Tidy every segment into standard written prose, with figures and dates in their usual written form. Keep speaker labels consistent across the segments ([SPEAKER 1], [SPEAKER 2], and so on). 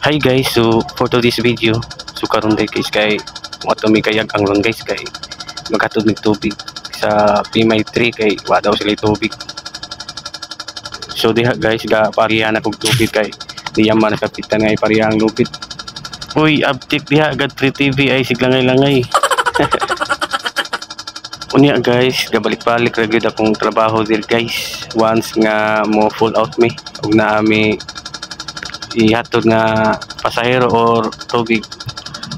[SPEAKER 1] Hi guys, so for today's video, so karon day guys kay ato mi kayag ang lang guys kay maghatod mig tubig sa Pimay 3 kay wa daw sila tubig. So diha guys ga parihan akong tubig kay diya man kapitan nga ipariha ang lupit. Uy, update diha agad Free TV ay siglangay-langay. Unya guys, gabalik-balik ra gyud akong trabaho dir guys. Once nga mo full out mi ug naa mi ihatod nga pasahero or tubig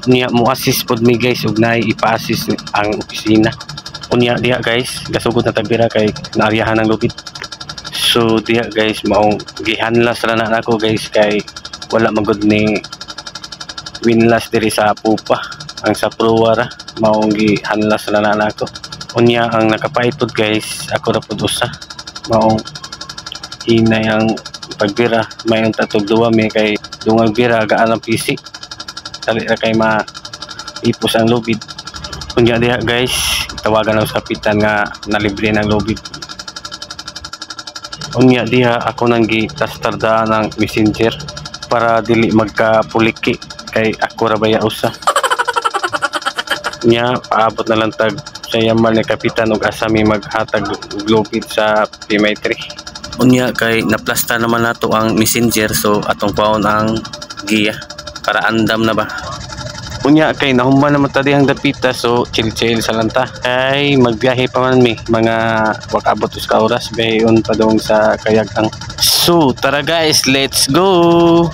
[SPEAKER 1] niya mo assist pod mi guys ug naay ipa-assist ang opisina. Unya diha guys gasugod na tagbira kay naaryahan ng lupit. So diha guys maong gihanlas ra na nako guys kay wala magud ni winlas diri sa pupa ang sa proa ra maong gihanlas ra na nako. Unya ang nakapait pod guys ako ra pod usa maong hinay ang pagbira mayong tatog duwa may kay dungag bira gaan ang PC dali ra kay ipos ang lubid. Unya diha guys tawagan ang kapitan nga nalibre ng lubid. Unya diha ako nang gitastarda ng messenger para dili magkapuliki kay ako ra baya usa. Unya paabot na lang tag sa yamal ni kapitan ug asa mi maghatag lubid sa Pimay 3. Unya kay naplasta naman nato ang messenger so atong paon ang giya para andam na ba. Unya kay nahuman naman tadi ang dapita so chill sa lanta kay magbiyahe pa man mi mga wakabot ka oras bayon pa dong sa kayagang. So tara guys, let's go.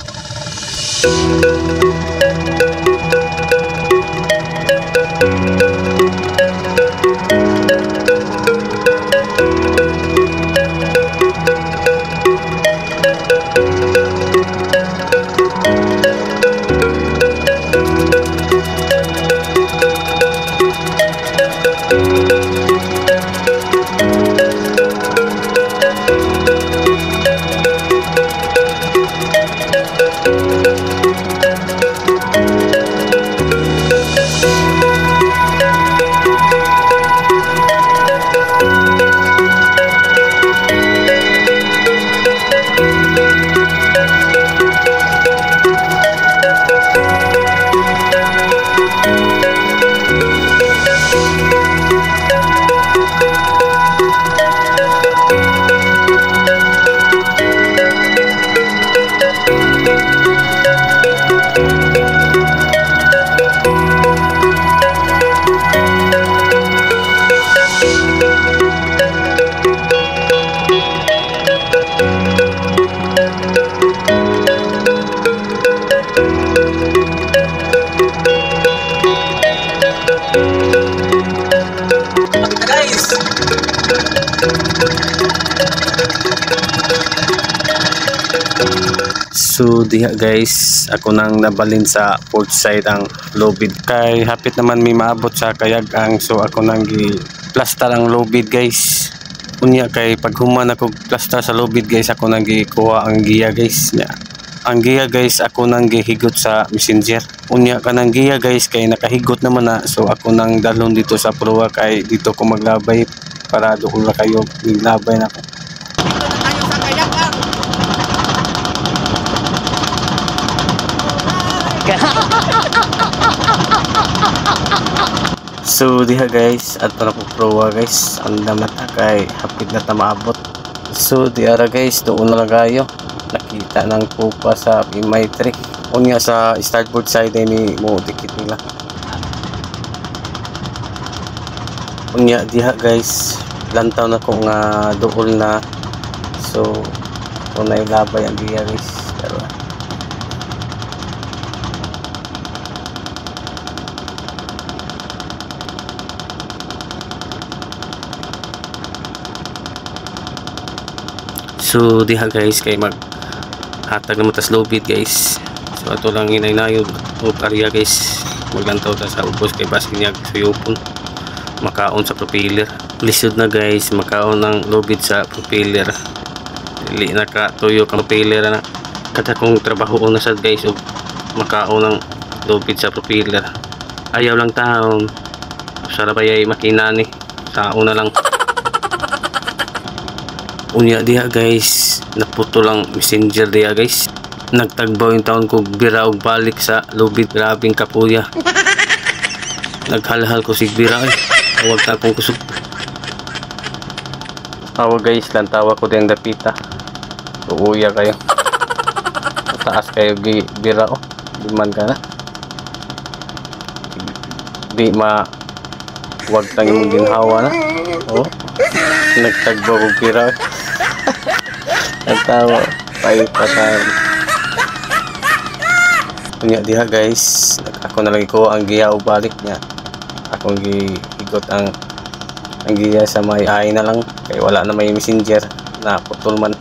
[SPEAKER 1] So diha guys ako nang nabalin sa port side ang lubid kay hapit naman mi maabot sa kayagang so ako nang gi-plaster ang lubid guys. Unya kay paghuman ako plaster sa lubid guys ako nang gikuha ang giya guys nya. Ang giya guys ako nang gihigot sa messenger. Unya kanang giya guys kay nakahigot naman na so ako nang dalhon dito sa proa kay dito ko maglabay para doon na kayo maglabay na ako. So diha guys adto na po proa guys andam na ta kay hapit na ta maabot. So diara guys doon na kayo nakita ng pupa sa Pimay 3. Unya sa starboard side ni mo dikit nila. Unya diha guys lantaw na ko nga dool na so tunay labay ang diha guys pero so diha guys kay maghatag na matas lubid guys. So ato lang inay-nayod o karya guys maglantaw ta sa ubos kay basig niya suyupon makaon sa propeller. Lisod na guys makaon ng lubid sa propeller dili nakatuyo ka propeller na kada kong trabaho na sad guys o makaon ng lubid sa propeller ayaw lang taon sarap ay makina ni sa una lang. Unya diha guys, naputo lang messenger diha guys. Nagtagbaw yung taon ko bira og balik sa lubid. Grabing kapuya. Naghalhal ko sigbira eh. Huwag na akong kusog. Tawa guys, lantawa ko din dapita. Uuya kayo. Taas kayo bira oh. Di man ka na. Di ma huwag tang imong ginhawa na. Oh. Nagtagbaw og bira eh. Lantawa. Pay-patay. Kunya diha guys, ako na lagi ko ang giya o balik niya. Akong giigot ang giya sa may ay na lang kay wala na may messenger na putol man.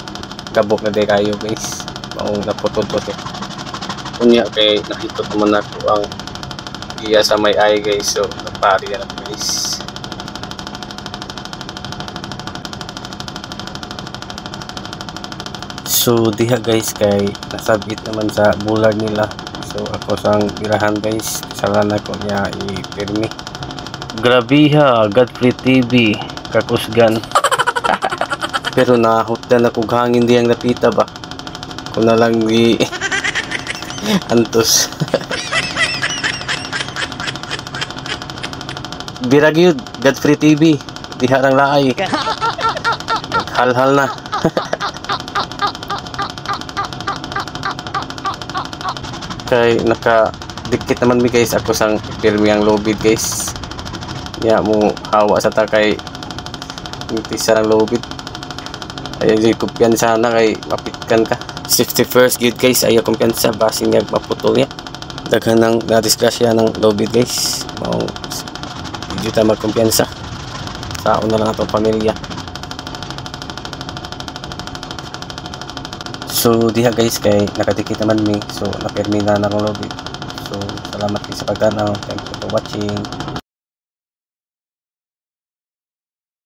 [SPEAKER 1] Gabok na di kayo guys. Maong naputol to. Kunya kay nakikot naman ako ang giya sa may ay guys. So nagpari na guys. So diha guys kay nasabit naman sa bulag nila. So ako sang birahan guys, kasalanan ko niya i-pirmi. Grabiha, Godfrey TV, kakusgan. Pero nahutdan ako hangin diyang napita ba. Kung na lang di antos. Birag yun, Godfrey TV, diha rang laay. Hal-hal na. Kay nakadikit naman mi guys ako sang pirmi ang lobid guys. Ya mo hawa sa ta kay sa ang lobid. Ay di kumpiyansa na kay mapitkan ka. Safety first good guys, ayo kumpiyansa basin nga maputol ya. Daghan nang na-disgrasya ng lobid guys. Mao di ta magkumpiyansa. Sao na lang atong pamilya. So diha guys kay nakadikit naman mi. So napirmi na akong lobby. So salamat kayo sa pagtanaw. Thank you for watching.